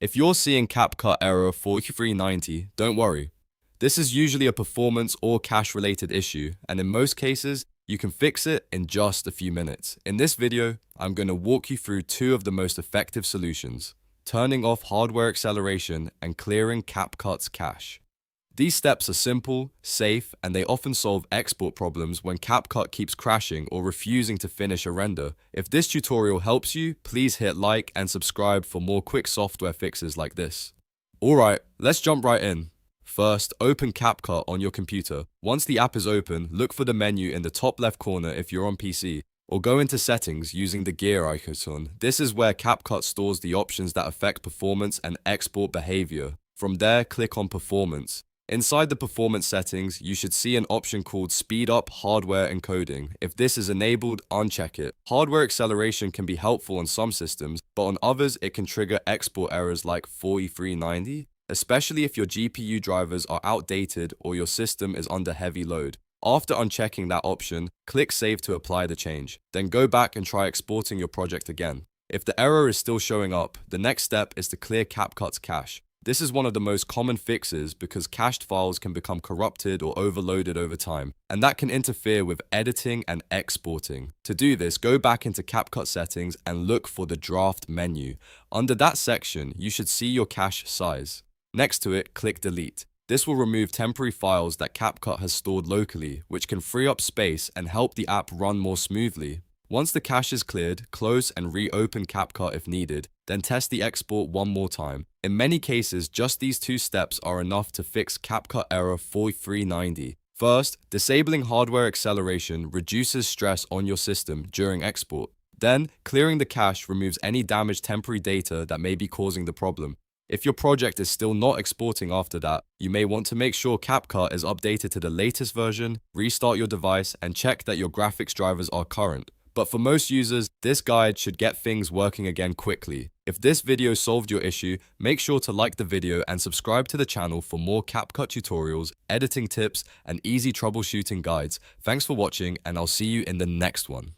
If you're seeing CapCut error 4390, don't worry. This is usually a performance or cache-related issue, and in most cases, you can fix it in just a few minutes. In this video, I'm going to walk you through two of the most effective solutions: turning off hardware acceleration and clearing CapCut's cache. These steps are simple, safe, and they often solve export problems when CapCut keeps crashing or refusing to finish a render. If this tutorial helps you, please hit like and subscribe for more quick software fixes like this. Alright, let's jump right in. First, open CapCut on your computer. Once the app is open, look for the menu in the top left corner if you're on PC, or go into Settings using the gear icon. This is where CapCut stores the options that affect performance and export behavior. From there, click on Performance. Inside the performance settings, you should see an option called Speed Up Hardware Encoding. If this is enabled, uncheck it. Hardware acceleration can be helpful on some systems, but on others it can trigger export errors like 4390, especially if your GPU drivers are outdated or your system is under heavy load. After unchecking that option, click Save to apply the change. Then go back and try exporting your project again. If the error is still showing up, the next step is to clear CapCut's cache. This is one of the most common fixes because cached files can become corrupted or overloaded over time, and that can interfere with editing and exporting. To do this, go back into CapCut settings and look for the draft menu. Under that section, you should see your cache size. Next to it, click Delete. This will remove temporary files that CapCut has stored locally, which can free up space and help the app run more smoothly. Once the cache is cleared, close and reopen CapCut if needed, then test the export one more time. In many cases, just these two steps are enough to fix CapCut error 4390. First, disabling hardware acceleration reduces stress on your system during export. Then, clearing the cache removes any damaged temporary data that may be causing the problem. If your project is still not exporting after that, you may want to make sure CapCut is updated to the latest version, restart your device, and check that your graphics drivers are current. But for most users, this guide should get things working again quickly. If this video solved your issue, make sure to like the video and subscribe to the channel for more CapCut tutorials, editing tips, and easy troubleshooting guides. Thanks for watching, and I'll see you in the next one.